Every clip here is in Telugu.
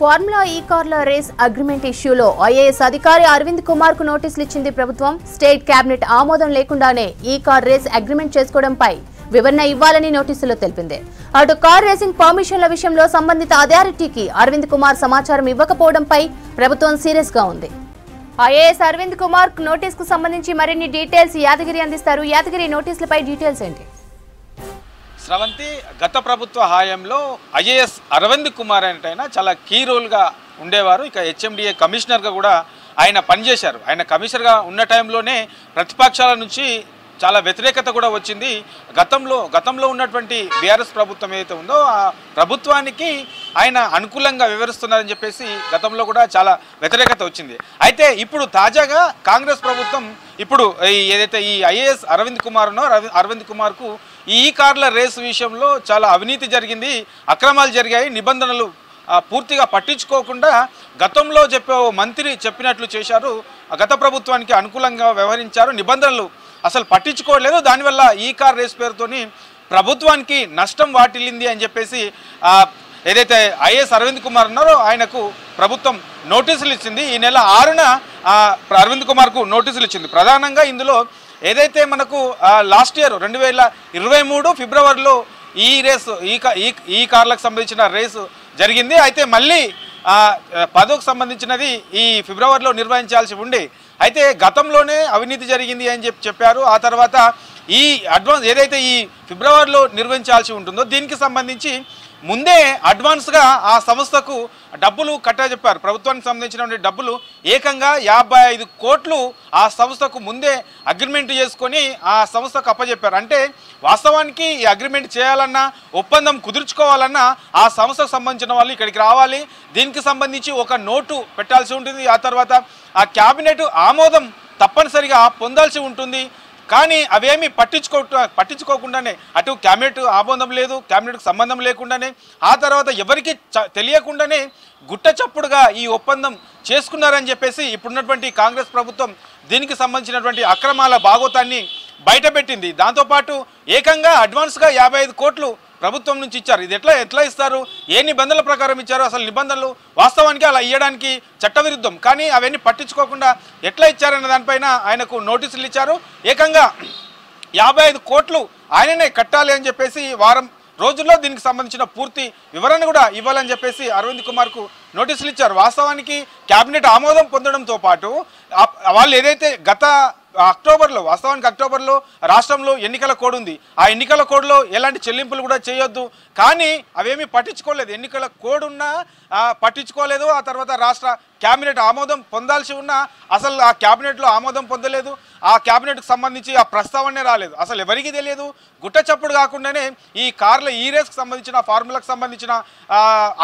ఫార్ములా ఈ కార్ల రేస్ అగ్రిమెంట్ ఇష్యూలో ఐఏఎస్ అధికారి అరవింద్ కుమార్ కు నోటీసులు ఇచ్చింది ప్రభుత్వం. స్టేట్ కేబినెట్ ఆమోదం లేకుండానే ఈ కార్ రేస్ అగ్రిమెంట్ చేసుకోవడంపై వివరణ ఇవ్వాలని నోటీసులో తెలిపింది. అటు కార్ రేసింగ్ పర్మిషన్ల విషయంలో సంబంధిత అథారిటీకి అరవింద్ కుమార్ సమాచారం ఇవ్వకపోవడంపై ప్రభుత్వం సీరియస్ గా ఉంది. ఐఏఎస్ అరవింద్ కుమార్ నోటీస్ కు సంబంధించి మరిన్ని డీటెయిల్స్ యాదగిరి అందిస్తారు. యాదగిరి, నోటీసులపై డీటెయిల్స్ ఏంటి? స్రవంతి, గత ప్రభుత్వ హయాంలో ఐఏఎస్ అరవింద్ కుమార్ అనేటైనా చాలా కీ రోల్గా ఉండేవారు. ఇక హెచ్ఎండిఏ కమిషనర్గా కూడా ఆయన పనిచేశారు. ఆయన కమిషనర్గా ఉన్న టైంలోనే ప్రతిపక్షాల నుంచి చాలా వ్యతిరేకత కూడా వచ్చింది. గతంలో ఉన్నటువంటి బీఆర్ఎస్ ప్రభుత్వం ఏదైతే ఉందో ఆ ప్రభుత్వానికి ఆయన అనుకూలంగా వివరిస్తున్నారని చెప్పేసి గతంలో కూడా చాలా వ్యతిరేకత వచ్చింది. అయితే ఇప్పుడు తాజాగా కాంగ్రెస్ ప్రభుత్వం ఇప్పుడు ఏదైతే ఈ ఐఏఎస్ అరవింద్ కుమార్ ఉన్నో అరవింద్ కుమార్కు ఈ కార్ల రేసు విషయంలో చాలా అవినీతి జరిగింది, అక్రమాలు జరిగాయి, నిబంధనలు పూర్తిగా పట్టించుకోకుండా గతంలో చెప్పే మంత్రి చెప్పినట్లు చేశారు, గత ప్రభుత్వానికి అనుకూలంగా వ్యవహరించారు, నిబంధనలు అసలు పట్టించుకోలేదు, దానివల్ల ఈ కార్ రేస్ పేరుతోని ప్రభుత్వానికి నష్టం వాటిల్లింది అని చెప్పేసి ఏదైతే ఐఏఎస్ అరవింద్ కుమార్ ఉన్నారో ఆయనకు ప్రభుత్వం నోటీసులు ఇచ్చింది. ఈ నెల 6న అరవింద్ కుమార్కు నోటీసులు ఇచ్చింది. ప్రధానంగా ఇందులో ఏదైతే మనకు లాస్ట్ ఇయర్ 2023 ఫిబ్రవరిలో ఈ రేసు ఈ కార్లకు సంబంధించిన రేసు జరిగింది. అయితే మళ్ళీ 10కు సంబంధించినది ఈ ఫిబ్రవరిలో నిర్వహించాల్సి ఉండే, అయితే గతంలోనే అవినీతి జరిగింది అని చెప్పారు. ఆ తర్వాత ఈ అడ్వాన్స్ ఏదైతే ఈ ఫిబ్రవరిలో నిర్వహించాల్సి ఉంటుందో దీనికి సంబంధించి ముందే అడ్వాన్స్గా ఆ సంస్థకు డబ్బులు చెప్పారు. ప్రభుత్వానికి సంబంధించిన డబ్బులు ఏకంగా 55 కోట్లు ఆ సంస్థకు ముందే అగ్రిమెంట్ చేసుకొని ఆ సంస్థకు అప్పచెప్పారు. అంటే వాస్తవానికి ఈ అగ్రిమెంట్ చేయాలన్నా, ఒప్పందం కుదుర్చుకోవాలన్నా ఆ సంస్థకు సంబంధించిన వాళ్ళు ఇక్కడికి రావాలి, దీనికి సంబంధించి ఒక నోటు పెట్టాల్సి ఉంటుంది, ఆ తర్వాత ఆ క్యాబినెట్ ఆమోదం తప్పనిసరిగా పొందాల్సి ఉంటుంది. కానీ అవేమీ పట్టించుకోకుండానే అటు క్యాబినెట్ ఆమోదం లేదు, క్యాబినెట్కు సంబంధం లేకుండానే ఆ తర్వాత ఎవరికి తెలియకుండానే గుట్టచప్పుడుగా ఈ ఒప్పందం చేసుకున్నారని చెప్పేసి ఇప్పుడున్నటువంటి కాంగ్రెస్ ప్రభుత్వం దీనికి సంబంధించినటువంటి అక్రమాల భాగోతాన్ని బయటపెట్టింది. దాంతోపాటు ఏకంగా అడ్వాన్స్గా 55 కోట్లు ప్రభుత్వం నుంచి ఇచ్చారు. ఇది ఎట్లా ఇస్తారు, ఏ నిబంధనల ప్రకారం ఇచ్చారు, అసలు నిబంధనలు వాస్తవానికి అలా ఇవ్వడానికి చట్టవిరుద్ధం, కానీ అవన్నీ పట్టించుకోకుండా ఎట్లా ఇచ్చారన్న దానిపైన ఆయనకు నోటీసులు ఇచ్చారు. ఏకంగా 55 కోట్లు ఆయననే కట్టాలి అని చెప్పేసి వారం రోజుల్లో దీనికి సంబంధించిన పూర్తి వివరణ కూడా ఇవ్వాలని చెప్పేసి అరవింద్ కుమార్కు నోటీసులు ఇచ్చారు. వాస్తవానికి క్యాబినెట్ ఆమోదం పొందడంతో పాటు వాళ్ళు ఏదైతే వాస్తవానికి అక్టోబర్లో రాష్ట్రంలో ఎన్నికల కోడ్ ఉంది, ఆ ఎన్నికల కోడ్లో ఎలాంటి చెల్లింపులు కూడా చేయొద్దు, కానీ అవేమీ పట్టించుకోలేదు. ఎన్నికల కోడ్ ఉన్నా పట్టించుకోలేదు. ఆ తర్వాత రాష్ట్ర క్యాబినెట్ ఆమోదం పొందాల్సి ఉన్నా అసలు ఆ క్యాబినెట్లో ఆమోదం పొందలేదు, ఆ క్యాబినెట్కి సంబంధించి ఆ ప్రస్తావనే రాలేదు, అసలు ఎవరికి తెలియదు. గుట్టచప్పుడు కాకుండానే ఈ కార్ల ఈ రేస్కి సంబంధించిన ఫార్ములాకు సంబంధించిన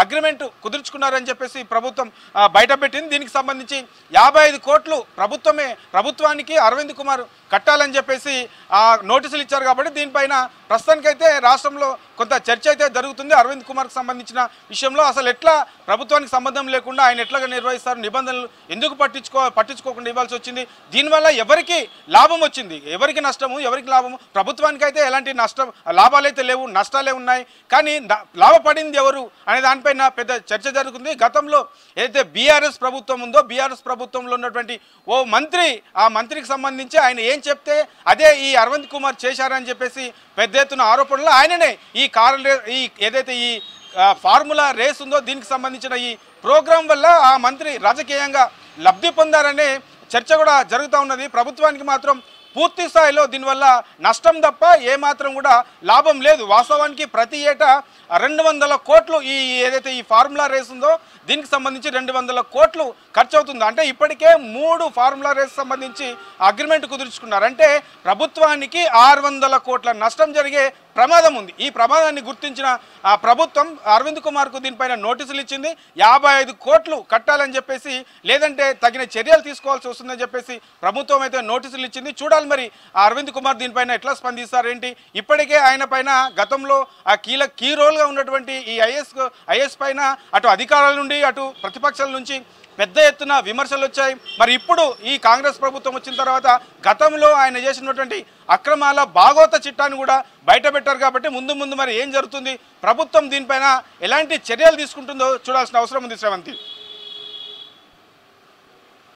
అగ్రిమెంట్ కుదుర్చుకున్నారని చెప్పేసి ప్రభుత్వం బయటపెట్టింది. దీనికి సంబంధించి 55 కోట్లు ప్రభుత్వానికి అరవింద్ కుమార్ కట్టాలని చెప్పేసి నోటీసులు ఇచ్చారు. కాబట్టి దీనిపైన ప్రస్తుతానికైతే రాష్ట్రంలో కొంత చర్చ అయితే జరుగుతుంది. అరవింద్ కుమార్కి సంబంధించిన విషయంలో అసలు ఎట్లా ప్రభుత్వానికి సంబంధం లేకుండా ఆయన ఎట్లాగా నిర్వహిస్తారు, నిబంధనలు ఎందుకు పట్టించుకోకుండా ఇవ్వాల్సి వచ్చింది, దీనివల్ల ఎవరికి లాభం వచ్చింది, ఎవరికి నష్టము, ఎవరికి లాభము? ప్రభుత్వానికి అయితే ఎలాంటి లాభాలు అయితే లేవు, నష్టాలే ఉన్నాయి, కానీ లాభపడింది ఎవరు అనే దానిపైన పెద్ద చర్చ జరుగుతుంది. గతంలో ఏదైతే బీఆర్ఎస్ ప్రభుత్వం ఉందో బీఆర్ఎస్ ప్రభుత్వంలో ఉన్నటువంటి ఓ మంత్రి, ఆ మంత్రికి సంబంధించి ఆయన ఏం చెప్తే అదే ఈ అరవింద్ కుమార్ చేశారని చెప్పేసి పెద్ద ఎత్తున ఆరోపణలు ఆయననే ఏదైతే ఈ ఫార్ములా రేస్ ఉందో దీనికి సంబంధించిన ఈ ప్రోగ్రాం వల్ల ఆ మంత్రి రాజకీయంగా లబ్ధి పొందారనే చర్చ కూడా జరుగుతూ ఉన్నది. ప్రభుత్వానికి మాత్రం పూర్తి స్థాయిలో దీనివల్ల నష్టం తప్ప ఏమాత్రం కూడా లాభం లేదు. వాస్తవానికి ప్రతి ఏటా 200 కోట్లు ఏదైతే ఈ ఫార్ములా రేస్ ఉందో దీనికి సంబంధించి 200 కోట్లు ఖర్చు అవుతుంది. అంటే ఇప్పటికే 3 ఫార్ములా రేస్ సంబంధించి అగ్రిమెంట్ కుదుర్చుకున్నారు. అంటే ప్రభుత్వానికి 600 కోట్ల నష్టం జరిగే ప్రమాదం ఉంది. ఈ ప్రమాదాన్ని గుర్తించిన ప్రభుత్వం అరవింద్ కుమార్కు దీనిపైన నోటీసులు ఇచ్చింది. 55 కోట్లు కట్టాలని చెప్పేసి, లేదంటే తగిన చర్యలు తీసుకోవాల్సి వస్తుందని చెప్పేసి ప్రభుత్వం అయితే నోటీసులు ఇచ్చింది. చూడాలి మరి అరవింద్ కుమార్ దీనిపైన ఎట్లా స్పందిస్తారేంటి. ఇప్పటికే ఆయన పైన గతంలో ఆ కీ రోల్గా ఉన్నటువంటి ఈ ఐఏఎస్ పైన అటు అధికారుల నుండి అటు ప్రతిపక్షాల నుంచి పెద్ద ఎత్తున విమర్శలు వచ్చాయి. మరి ఇప్పుడు ఈ కాంగ్రెస్ ప్రభుత్వం వచ్చిన తర్వాత గతంలో ఆయన చేసినటువంటి అక్రమాల భాగోత చిట్టాన్ని కూడా బయటపెట్టారు. పెట్టారు కాబట్టి ముందు ముందు మరి ఏం జరుగుతుంది, ప్రభుత్వం దీనిపైన ఎలాంటి చర్యలు తీసుకుంటుందో చూడాల్సిన అవసరం ఉంది శ్రవంతి.